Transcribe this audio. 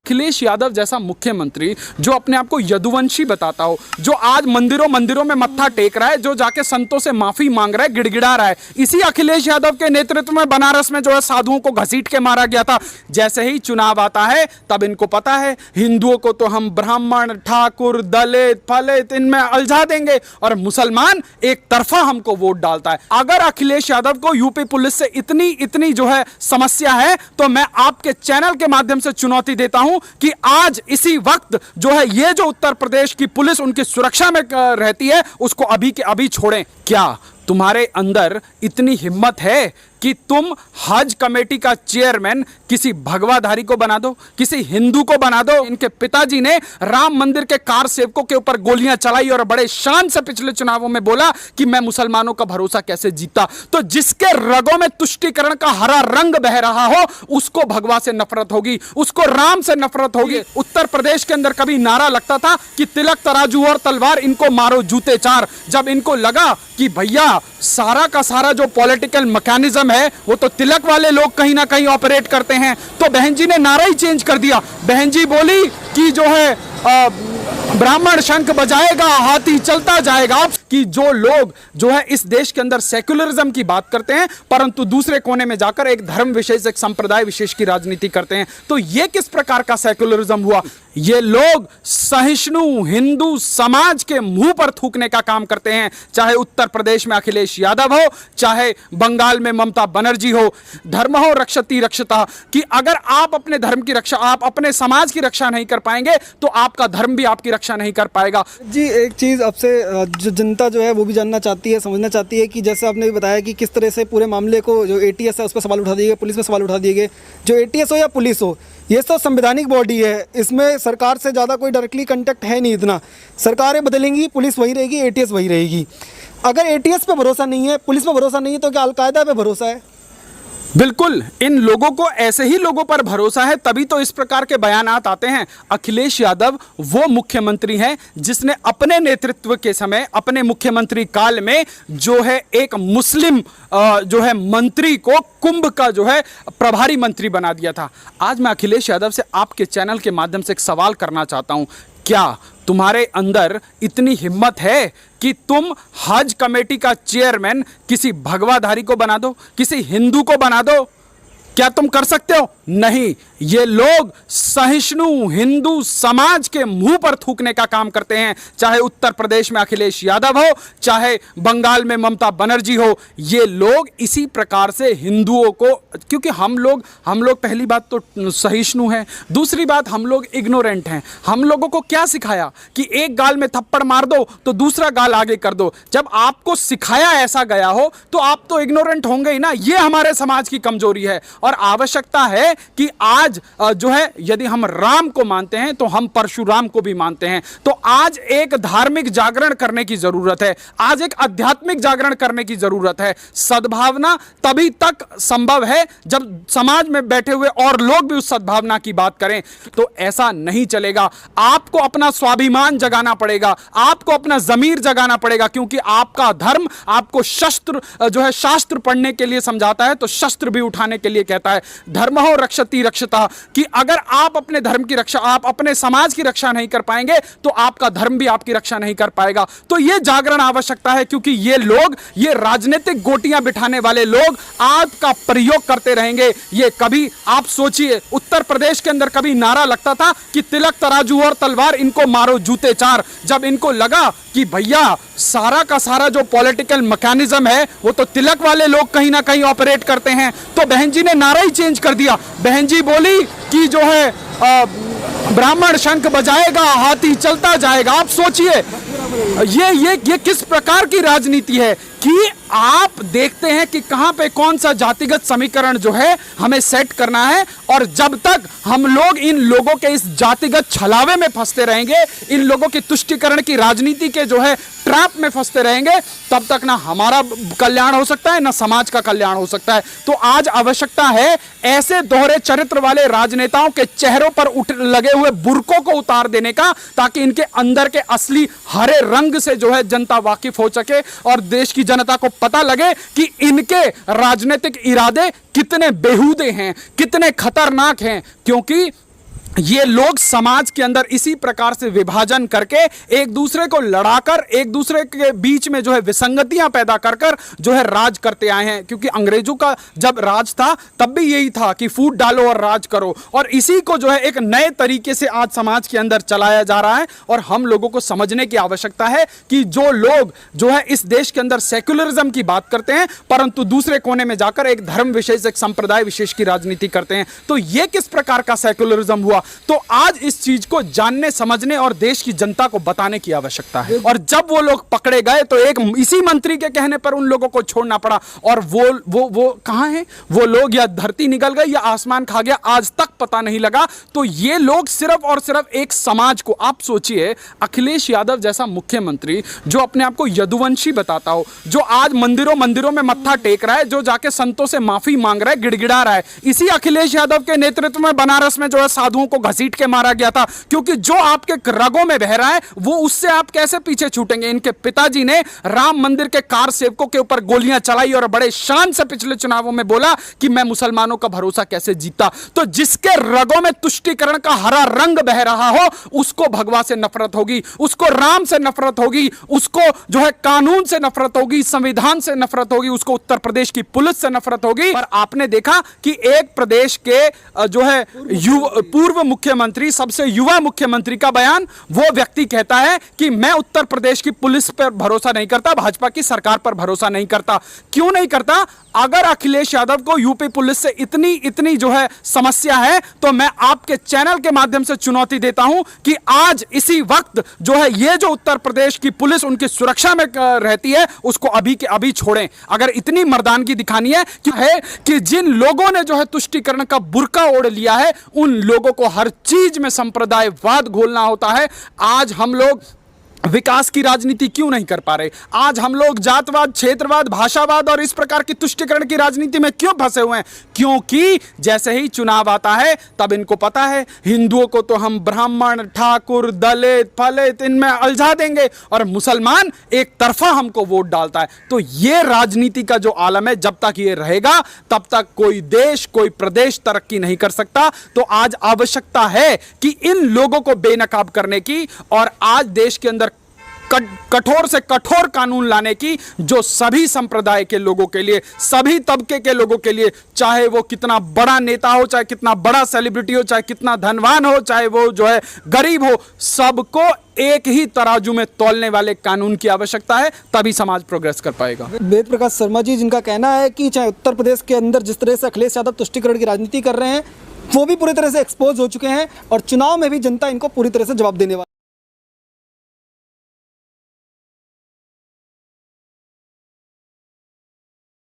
अखिलेश यादव जैसा मुख्यमंत्री जो अपने आप को यदुवंशी बताता हो, जो आज मंदिरों में मत्था टेक रहा है, जो जाके संतों से माफी मांग रहा है, गिड़गिड़ा रहा है, इसी अखिलेश यादव के नेतृत्व में बनारस में जो है साधुओं को घसीट के मारा गया था। जैसे ही चुनाव आता है तब इनको पता है हिंदुओं को तो हम ब्राह्मण, ठाकुर, दलित, फलित इनमें उलझा देंगे और मुसलमान एक तरफा हमको वोट डालता है। अगर अखिलेश यादव को यूपी पुलिस से इतनी जो है समस्या है तो मैं आपके चैनल के माध्यम से चुनौती देता हूं कि आज इसी वक्त जो है ये जो उत्तर प्रदेश की पुलिस उनकी सुरक्षा में रहती है उसको अभी के अभी छोड़ें। क्या तुम्हारे अंदर इतनी हिम्मत है कि तुम हज कमेटी का चेयरमैन किसी भगवाधारी को बना दो, किसी हिंदू को बना दो? इनके पिताजी ने राम मंदिर के कार सेवकों के ऊपर गोलियां चलाई और बड़े शान से पिछले चुनावों में बोला कि मैं मुसलमानों का भरोसा कैसे जीता। तो जिसके रगों में तुष्टीकरण का हरा रंग बह रहा हो उसको भगवा से नफरत होगी, उसको राम से नफरत होगी। उत्तर प्रदेश के अंदर कभी नारा लगता था कि तिलक तराजू और तलवार, इनको मारो जूते चार। जब इनको लगा कि भैया सारा का सारा जो पॉलिटिकल मैकेनिज्म है वो तो तिलक वाले लोग कहीं ना कहीं ऑपरेट करते हैं, तो बहन जी ने नारा ही चेंज कर दिया। बहन जी बोली कि जो है ब्राह्मण शंख बजाएगा हाथी चलता जाएगा। कि जो लोग जो है इस देश के अंदर सेक्युलरिज्म की बात करते हैं परंतु दूसरे कोने में जाकर एक धर्म विशेष, एक संप्रदाय विशेष की राजनीति करते हैं, तो ये किस प्रकार का सेक्युलरिज्म हुआ? ये लोग सहिष्णु हिंदू समाज के मुंह पर थूकने का काम करते हैं, चाहे उत्तर प्रदेश में अखिलेश यादव हो, चाहे बंगाल में ममता बनर्जी हो। धर्म हो रक्षति रक्षता, कि अगर आप अपने धर्म की रक्षा, आप अपने समाज की रक्षा नहीं कर पाएंगे तो आपका धर्म भी आपकी रक्षा नहीं कर पाएगा। जी एक चीज़ आपसे जो जनता जो है वो भी जानना चाहती है, समझना चाहती है कि जैसे आपने भी बताया कि किस तरह से पूरे मामले को जो एटीएस है उस पर सवाल उठा दिए गए, पुलिस पर सवाल उठा दिए गए। जो एटीएस हो या पुलिस हो, ये तो संवैधानिक बॉडी है, इसमें सरकार से ज़्यादा कोई डायरेक्टली कांटेक्ट है नहीं। इतना सरकारें बदलेंगी, पुलिस वही रहेगी, एटीएस वही रहेगी। अगर एटीएस पे भरोसा नहीं है, पुलिस पे भरोसा नहीं है, तो क्या अलकायदा पे भरोसा है? बिल्कुल, इन लोगों को ऐसे ही लोगों पर भरोसा है, तभी तो इस प्रकार के बयानात आते हैं। अखिलेश यादव वो मुख्यमंत्री हैं जिसने अपने नेतृत्व के समय, अपने मुख्यमंत्री काल में जो है एक मुस्लिम जो है मंत्री को कुंभ का जो है प्रभारी मंत्री बना दिया था। आज मैं अखिलेश यादव से आपके चैनल के माध्यम से एक सवाल करना चाहता हूं, क्या तुम्हारे अंदर इतनी हिम्मत है कि तुम हज कमेटी का चेयरमैन किसी भगवाधारी को बना दो, किसी हिंदू को बना दो? क्या तुम कर सकते हो? नहीं। ये लोग सहिष्णु हिंदू समाज के मुंह पर थूकने का काम करते हैं, चाहे उत्तर प्रदेश में अखिलेश यादव हो, चाहे बंगाल में ममता बनर्जी हो। ये लोग इसी प्रकार से हिंदुओं को, क्योंकि हम लोग पहली बात तो सहिष्णु हैं, दूसरी बात हम लोग इग्नोरेंट हैं। हम लोगों को क्या सिखाया कि एक गाल में थप्पड़ मार दो तो दूसरा गाल आगे कर दो। जब आपको सिखाया ऐसा गया हो तो आप तो इग्नोरेंट होंगे ही ना। ये हमारे समाज की कमजोरी है और आवश्यकता है कि आज जो है यदि हम राम को मानते हैं तो हम परशुराम को भी मानते हैं। तो आज एक धार्मिक जागरण करने की जरूरत है, आज एक आध्यात्मिक जागरण करने की जरूरत है। सद्भावना तभी तक संभव है जब समाज में बैठे हुए और लोग भी उस सद्भावना की बात करें। तो ऐसा नहीं चलेगा। आपको अपना स्वाभिमान जगाना पड़ेगा, आपको अपना जमीर जगाना पड़ेगा, क्योंकि आपका धर्म आपको शस्त्र जो है शास्त्र पढ़ने के लिए समझाता है तो शस्त्र भी उठाने के लिए कहता है। धर्म हो रक्षति रक्षता, कि अगर आप अपने धर्म की रक्षा, आप अपने समाज की रक्षा नहीं कर पाएंगे तो आपका धर्म भी आपकी रक्षा नहीं कर पाएगा। तो यह जागरण आवश्यकता है, क्योंकि ये लोग, ये राजनीतिक गोटियां बिठाने वाले लोग आपका प्रयोग करते रहेंगे। ये कभी आप सोचिए, उत्तर प्रदेश के अंदर कभी नारा लगता था कि तिलक तराजू और तलवार, इनको मारो जूते चार। जब इनको लगा कि भैया सारा का सारा जो पॉलिटिकल मैकेनिज्म है वो तो तिलक वाले लोग कहीं ना कहीं ऑपरेट करते हैं, तो बहन जी ने नारा ही चेंज कर दिया। बहन जी बोली कि जो है ब्राह्मण शंख बजाएगा हाथी चलता जाएगा। आप सोचिए ये किस प्रकार की राजनीति है कि आप देखते हैं कि कहां पे कौन सा जातिगत समीकरण जो है हमें सेट करना है, और जब तक हम लोग इन लोगों के इस जातिगत छलावे में फंसते रहेंगे, इन लोगों की तुष्टीकरण की राजनीति के जो है ट्रैप में फंसते रहेंगे, तब तक ना हमारा कल्याण हो सकता है ना समाज का कल्याण हो सकता है। तो आज आवश्यकता है ऐसे दोहरे चरित्र वाले राजनेताओं के चेहरों पर लगे हुए बुर्कों को उतार देने का, ताकि इनके अंदर के असली हरे रंग से जो है जनता वाकिफ हो सके और देश की जनता को पता लगे कि इनके राजनीतिक इरादे कितने बेहूदे हैं, कितने खतरनाक हैं। क्योंकि ये लोग समाज के अंदर इसी प्रकार से विभाजन करके एक दूसरे को लड़ाकर एक दूसरे के बीच में जो है विसंगतियां पैदा कर कर जो है राज करते आए हैं। क्योंकि अंग्रेजों का जब राज था तब भी यही था कि फूट डालो और राज करो, और इसी को जो है एक नए तरीके से आज समाज के अंदर चलाया जा रहा है। और हम लोगों को समझने की आवश्यकता है कि जो लोग जो है इस देश के अंदर सेक्युलरिज्म की बात करते हैं परंतु दूसरे कोने में जाकर एक धर्म विशेष, एक संप्रदाय विशेष की राजनीति करते हैं, तो यह किस प्रकार का सेक्युलरिज्म हुआ। तो आज इस चीज को जानने समझने और देश की जनता को बताने की आवश्यकता है। और जब वो लोग पकड़े गए तो एक इसी मंत्री के कहने पर उन लोगों को छोड़ना पड़ा, और वो कहां हैं वो लोग, या धरती निकल गई या आसमान खा गया, आज तक पता नहीं लगा। तो ये लोग सिर्फ और सिर्फ एक समाज को, आप सोचिए अखिलेश यादव जैसा मुख्यमंत्री जो अपने आप को यदुवंशी बताता हो, जो आज मंदिरों में मत्था टेक रहा है, जो जाके संतों से माफी मांग रहा है, गिड़गिड़ा रहा है, इसी अखिलेश यादव के नेतृत्व में बनारस में जो है साधुओं को घसीट के मारा गया था। क्योंकि जो आपके रगों में बह रहा है वो उससे आप कैसे पीछे छूटेंगे। इनके पिताजी ने राम मंदिर के कार सेवकों के ऊपर गोलियां चलाई और बड़े शान से पिछले चुनावों में बोला कि मैं मुसलमानों का भरोसा कैसे जीता। तो जिसके रगों में तुष्टीकरण का हरा रंग बह रहा हो उसको भगवा से नफरत होगी, उसको राम से नफरत होगी, उसको जो है कानून से नफरत होगी, संविधान से नफरत होगी, उसको उत्तर प्रदेश की पुलिस से नफरत होगी। पर आपने देखा कि एक प्रदेश के जो है पूर्व मुख्यमंत्री, सबसे युवा मुख्यमंत्री का बयान, वो व्यक्ति कहता है कि मैं उत्तर प्रदेश की पुलिस पर भरोसा नहीं करता, भाजपा की सरकार पर भरोसा नहीं करता। क्यों नहीं करता? अगर अखिलेश यादव को यूपी पुलिस से इतनी जो है समस्या है तो मैं आपके चैनल के माध्यम से चुनौती देता हूं कि आज इसी वक्त जो है ये जो उत्तर प्रदेश की पुलिस उनकी सुरक्षा में रहती है उसको अभी के अभी छोड़ें। अगर इतनी मर्दानगी दिखानी है कि जिन लोगों ने जो है तुष्टीकरण का बुर्का ओढ़ लिया है उन लोगों को हर चीज में संप्रदायवाद घोलना होता है। आज हम लोग विकास की राजनीति क्यों नहीं कर पा रहे? आज हम लोग जातवाद, क्षेत्रवाद, भाषावाद और इस प्रकार की तुष्टीकरण की राजनीति में क्यों फंसे हुए हैं? क्योंकि जैसे ही चुनाव आता है तब इनको पता है हिंदुओं को तो हम ब्राह्मण, ठाकुर, दलित, फलित इनमें उलझा देंगे और मुसलमान एक तरफा हमको वोट डालता है। तो ये राजनीति का जो आलम है जब तक ये रहेगा तब तक कोई देश, कोई प्रदेश तरक्की नहीं कर सकता। तो आज आवश्यकता है कि इन लोगों को बेनकाब करने की और आज देश के अंदर कठोर से कठोर कानून लाने की, जो सभी संप्रदाय के लोगों के लिए, सभी तबके के लोगों के लिए, चाहे वो कितना बड़ा नेता हो, चाहे कितना बड़ा सेलिब्रिटी हो, चाहे कितना धनवान हो, चाहे वो जो है गरीब हो, सबको एक ही तराजू में तौलने वाले कानून की आवश्यकता है, तभी समाज प्रोग्रेस कर पाएगा। वेद प्रकाश शर्मा जी जिनका कहना है कि चाहे उत्तर प्रदेश के अंदर जिस तरह से अखिलेश यादव तुष्टीकरण की राजनीति कर रहे हैं वो भी पूरी तरह से एक्सपोज हो चुके हैं और चुनाव में भी जनता इनको पूरी तरह से जवाब देने वाली